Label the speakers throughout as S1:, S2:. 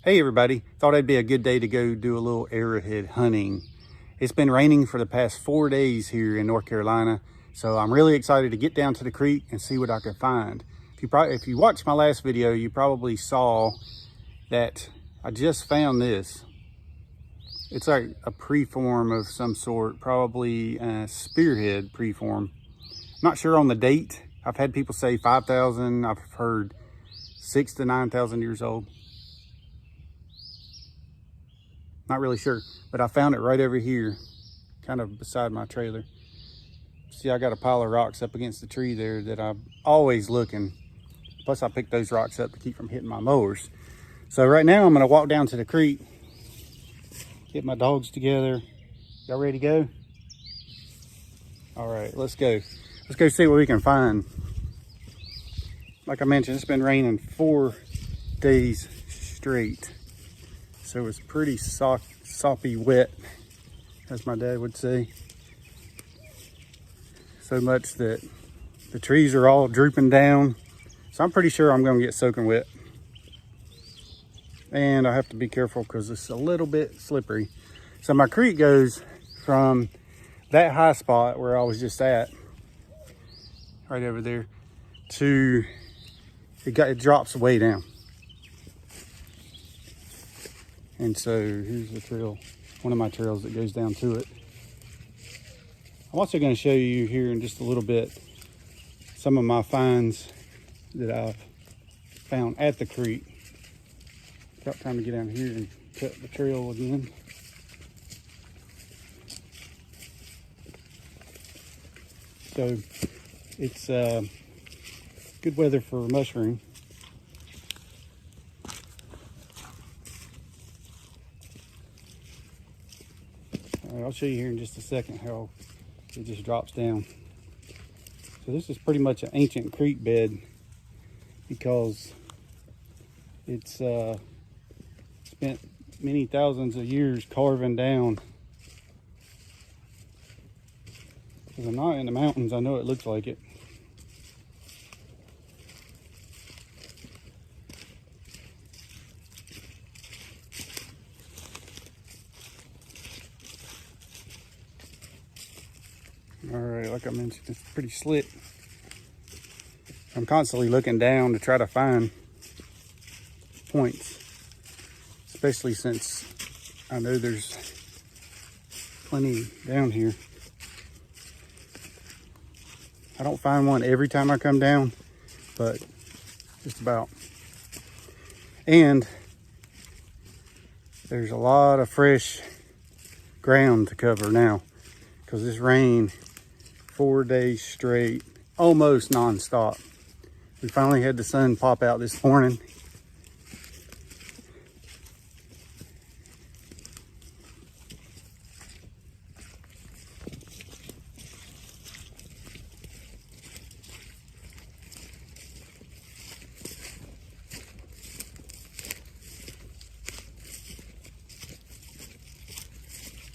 S1: Hey everybody, thought it'd be a good day to go do a little arrowhead hunting. It's been raining for the past 4 days here in North Carolina, so I'm really excited to get down to the creek and see what I can find. If you watched my last video, you probably saw that I just found this. It's like a preform of some sort, probably a spearhead preform. Not sure on the date. I've had people say 5,000, I've heard 6,000 to 9,000 years old. Not really sure, but I found it right over here, kind of beside my trailer. See, I got a pile of rocks up against the tree there that I'm always looking. Plus, I picked those rocks up to keep from hitting my mowers. So right now, I'm gonna walk down to the creek, get my dogs together. Y'all ready to go? All right, let's go. Let's go see what we can find. Like I mentioned, it's been raining 4 days straight. So it's pretty soppy wet, as my dad would say. So much that the trees are all drooping down. So I'm pretty sure I'm gonna get soaking wet. And I have to be careful because it's a little bit slippery. So my creek goes from that high spot where I was just at, right over there, to, it drops way down. And so here's the trail, one of my trails that goes down to it. I'm also going to show you here in just a little bit some of my finds that I've found at the creek. About time to get down here and cut the trail again. So it's good weather for mushroom. I'll show you here in just a second how it just drops down. So this is pretty much an ancient creek bed because it's spent many thousands of years carving down. Because I'm not in the mountains, I know it looks like it. All right, like I mentioned, it's pretty slick. I'm constantly looking down to try to find points, especially since I know there's plenty down here. I don't find one every time I come down, but just about. And there's a lot of fresh ground to cover now because this rain 4 days straight, almost non-stop. We finally had the sun pop out this morning.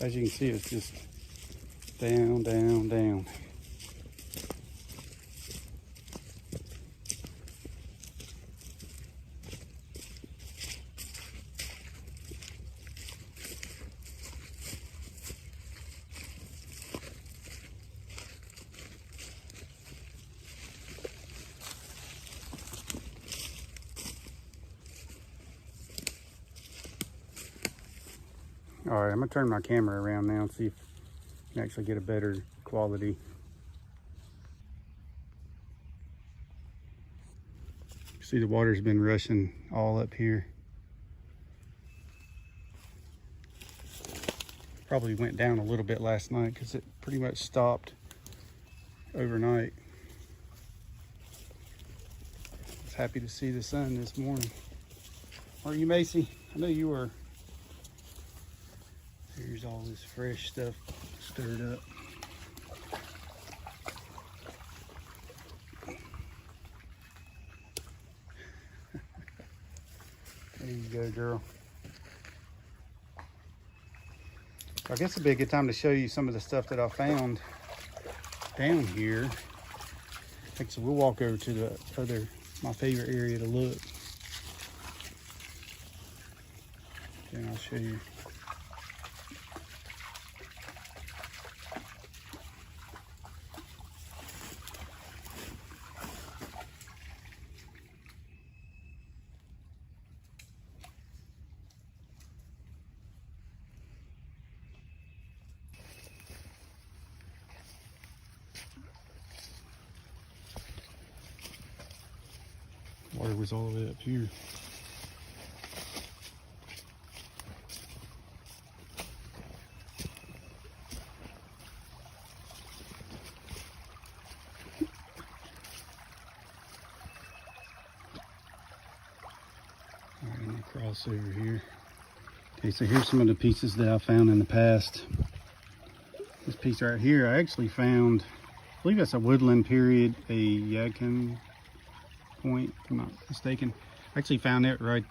S1: As you can see, it's just down, down, down. All right, I'm gonna turn my camera around now and see if I can actually get a better quality. See, the water's been rushing all up here. Probably went down a little bit last night because it pretty much stopped overnight. I was happy to see the sun this morning. Are you, Macy? I know you were. Here's all this fresh stuff stirred up. There you go, girl. I guess it'd be a good time to show you some of the stuff that I found down here. So we'll walk over to the other, my favorite area to look. Then I'll show you. Water was all the way up here. All right, I'm gonna cross over here. Okay, so here's some of the pieces that I found in the past. This piece right here, I actually found, I believe that's a woodland period, a Yadkin point, if I'm not mistaken. I actually found it right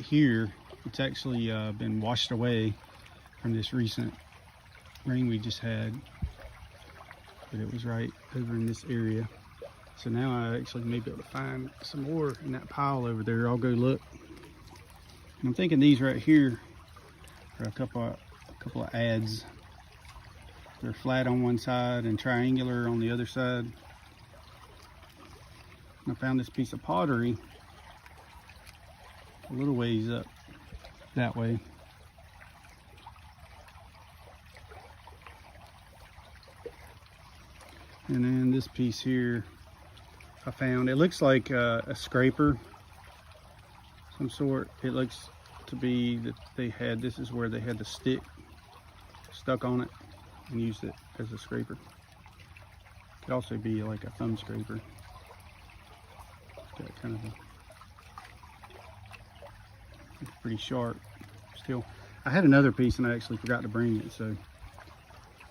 S1: here. It's actually been washed away from this recent rain we just had, but it was right over in this area. So now I actually may be able to find some more in that pile over there. I'll go look. And I'm thinking these right here are a couple of adds. They're flat on one side and triangular on the other side. I found this piece of pottery a little ways up that way. And then this piece here I found, it looks like a scraper some sort. It looks to be that they had, this is where they had the stick stuck on it and used it as a scraper. Could also be like a thumb scraper. Got kind of it's pretty sharp still. I had another piece and I actually forgot to bring it, so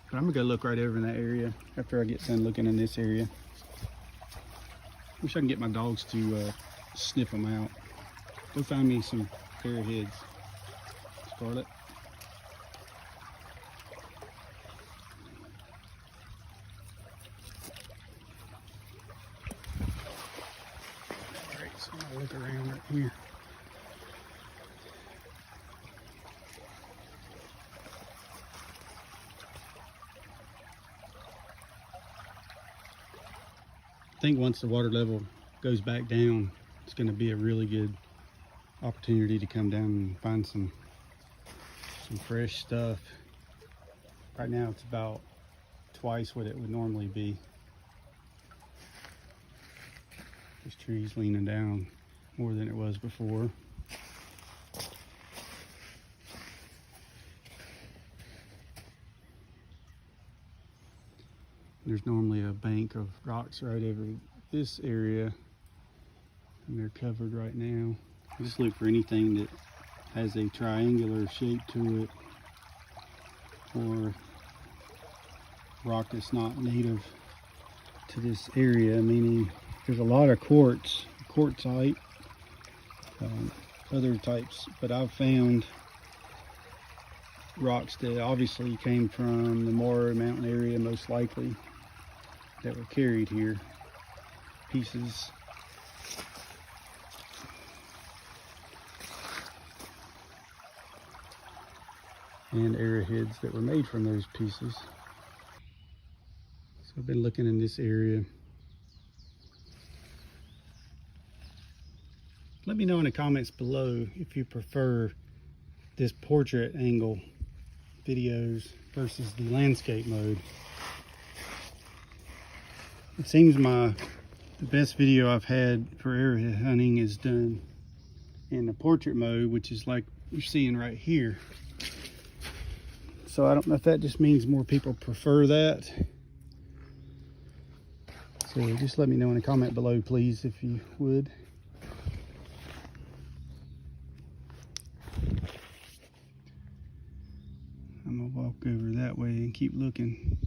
S1: but I'm gonna go look right over in that area after I get done looking in this area. Wish I can get my dogs to sniff them out. Go find me some arrowheads, Scarlet. Alright, so I'm gonna look around right here. I think once the water level goes back down, it's going to be a really good opportunity to come down and find some fresh stuff. Right now it's about twice what it would normally be. This tree's leaning down more than it was before. There's normally a bank of rocks right over this area, and they're covered right now. I just look for anything that has a triangular shape to it, or rock that's not native to this area, meaning there's a lot of quartzite, other types, but I've found rocks that obviously came from the Morrow Mountain area, most likely, that were carried here. Pieces and arrowheads that were made from those pieces. So I've been looking in this area. Let me know in the comments below if you prefer this portrait angle videos versus the landscape mode. It seems the best video I've had for arrowhead hunting is done in the portrait mode, which is like you're seeing right here. So I don't know if that just means more people prefer that. So just let me know in the comment below, please, if you would. I'm gonna walk over that way and keep looking.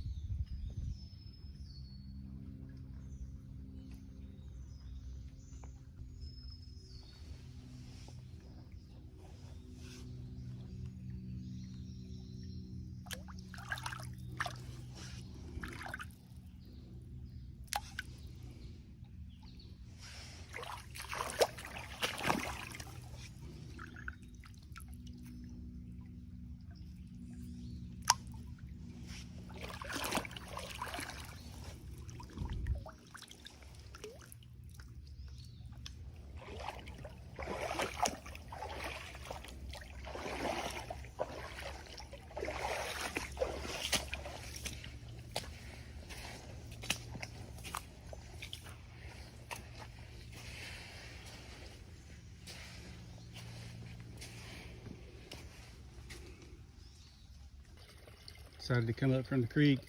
S1: decided to come up from the creek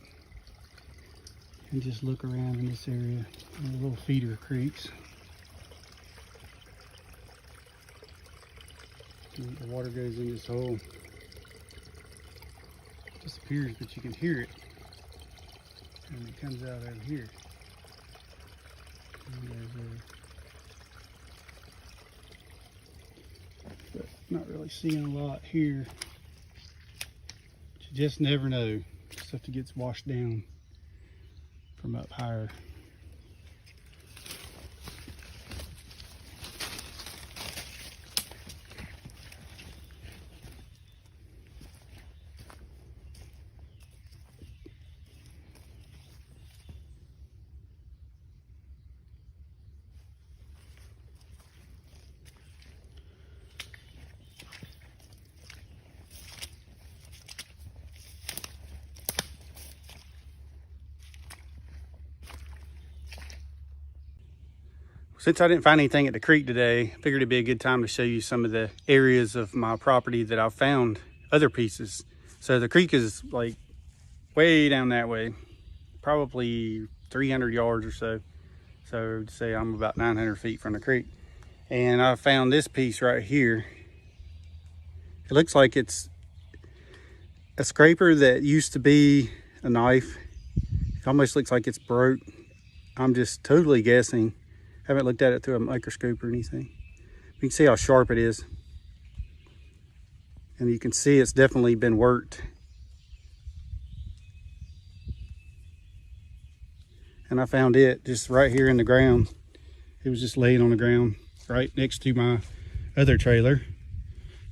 S1: and just look around in this area. The little feeder creeks. And the water goes in this hole. It disappears, but you can hear it. And it comes out over here. And there's but not really seeing a lot here. But you just never know. Stuff that gets washed down from up higher. Since I didn't find anything at the creek today, I figured it'd be a good time to show you some of the areas of my property that I've found other pieces. So the creek is like way down that way, probably 300 yards or so. So to say I'm about 900 feet from the creek. And I found this piece right here. It looks like it's a scraper that used to be a knife. It almost looks like it's broke. I'm just totally guessing. Haven't looked at it through a microscope or anything. You can see how sharp it is. And you can see it's definitely been worked. And I found it just right here in the ground. It was just laying on the ground right next to my other trailer,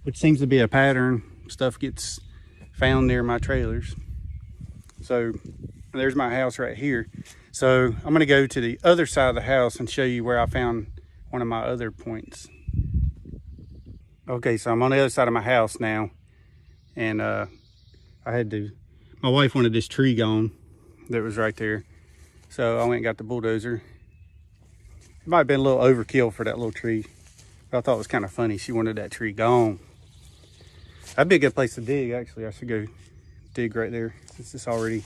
S1: which seems to be a pattern. Stuff gets found near my trailers. So there's my house right here. So I'm going to go to the other side of the house and show you where I found one of my other points. Okay, so I'm on the other side of my house now. And my wife wanted this tree gone that was right there. So I went and got the bulldozer. It might have been a little overkill for that little tree, but I thought it was kind of funny. She wanted that tree gone. That'd be a good place to dig, actually. I should go dig right there. It's just already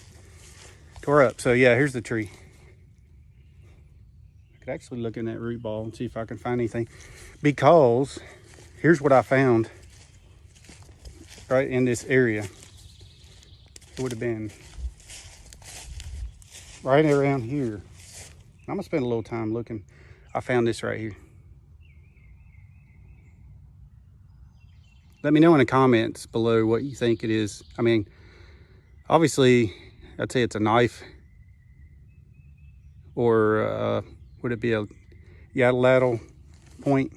S1: tore up. So yeah, here's the tree. I could actually look in that root ball and see if I can find anything, because here's what I found right in this area. It would have been right around here. I'm gonna spend a little time looking. I found this right here. Let me know in the comments below what you think it is. I mean, obviously, I'd say it's a knife, or would it be a unilateral point?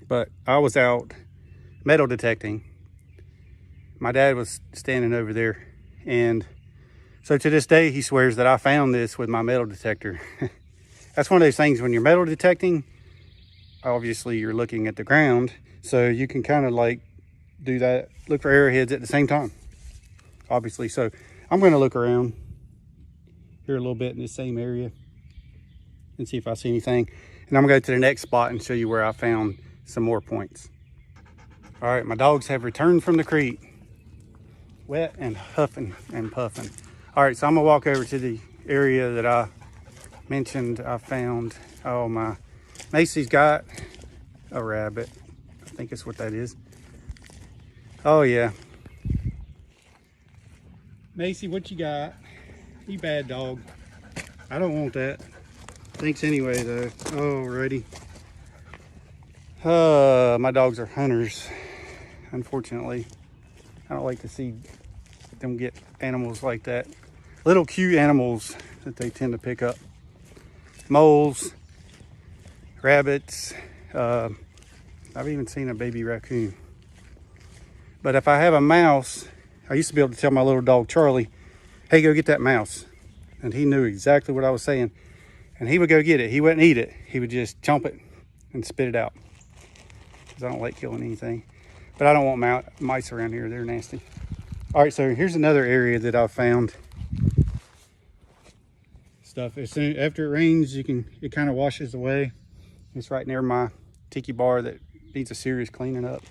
S1: But I was out metal detecting. My dad was standing over there, and so to this day he swears that I found this with my metal detector. That's one of those things when you're metal detecting, obviously you're looking at the ground, so you can kind of like do that, look for arrowheads at the same time, obviously. So I'm going to look around here a little bit in this same area and see if I see anything, and I'm going to go to the next spot and show you where I found some more points. All right, my dogs have returned from the creek, wet and huffing and puffing. All right, so I'm gonna walk over to the area that I mentioned I found. Oh, my Macy's got a rabbit. I think that's what that is. Oh yeah. Macy, what you got? You bad dog. I don't want that. Thanks anyway though. Alrighty. My dogs are hunters, unfortunately. I don't like to see them get animals like that. Little cute animals that they tend to pick up. Moles, rabbits. I've even seen a baby raccoon. But if I have a mouse, I used to be able to tell my little dog Charlie, hey, go get that mouse. And he knew exactly what I was saying. And he would go get it. He wouldn't eat it. He would just chomp it and spit it out. Because I don't like killing anything. But I don't want mice around here. They're nasty. All right, so here's another area that I found stuff. As soon after it rains, it kind of washes away. It's right near my tiki bar that needs a serious cleaning up.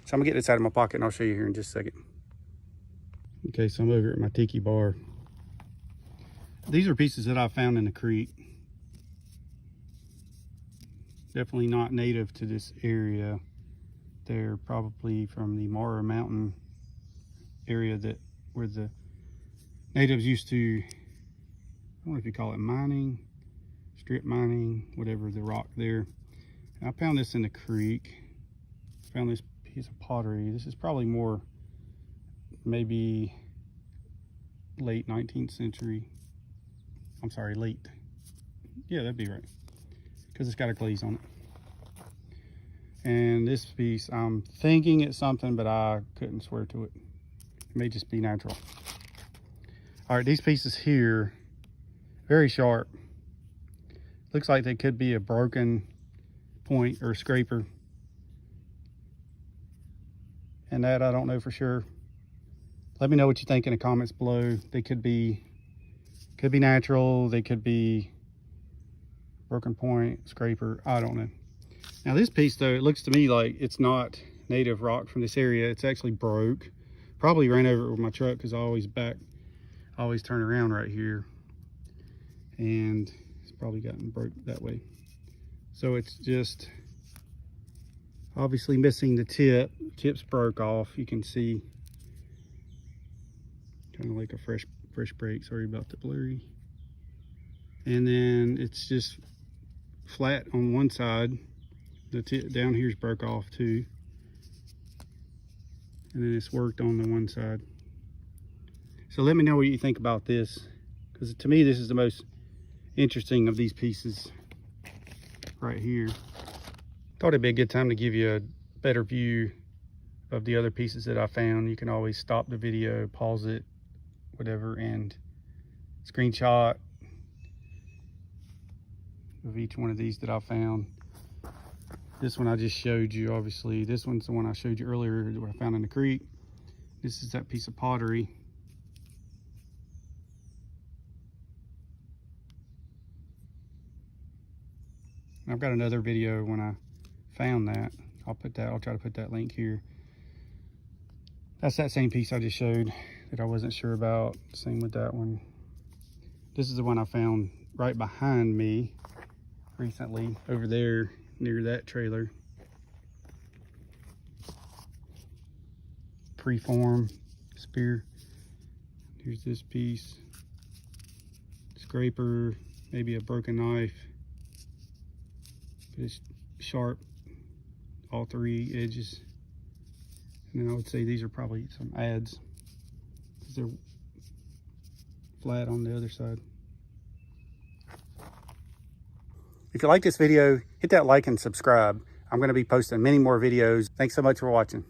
S1: So I'm gonna get this out of my pocket and I'll show you here in just a second. Okay, so I'm over at my tiki bar. These are pieces that I found in the creek. Definitely not native to this area. They're probably from the Mara Mountain area where the natives used to, I don't know if you call it mining, strip mining, whatever, the rock there. And I found this in the creek. Found this piece of pottery. This is probably more maybe late 19th century. I'm sorry, late. Yeah, that'd be right. Because it's got a glaze on it. And this piece, I'm thinking it's something, but I couldn't swear to it. It may just be natural. All right, these pieces here, very sharp. Looks like they could be a broken point or scraper. And that I don't know for sure. Let me know what you think in the comments below. They could be natural, they could be broken point, scraper, I don't know. Now this piece though, it looks to me like it's not native rock from this area. It's actually broke. Probably ran over it with my truck because I always turn around right here. And it's probably gotten broke that way. So it's just obviously missing the tip. Tips broke off, you can see. Kind of like a fresh break, sorry about the blurry. And then it's just flat on one side. The tip down here's broke off too. And then it's worked on the one side. So let me know what you think about this, because to me this is the most interesting of these pieces right here. Thought it'd be a good time to give you a better view of the other pieces that I found. You can always stop the video, pause it, whatever, and screenshot of each one of these that I found. This one I just showed you, obviously. This one's the one I showed you earlier that I found in the creek. This is that piece of pottery. And I've got another video when I found that. I'll try to put that link here. That's that same piece I just showed that I wasn't sure about. Same with that one. This is the one I found right behind me recently, over there near that trailer. Preform spear. Here's this piece. Scraper, maybe a broken knife. But it's sharp, all three edges. And then I would say these are probably some adds, because they're flat on the other side. If you like this video, hit that like and subscribe. I'm going to be posting many more videos. Thanks so much for watching.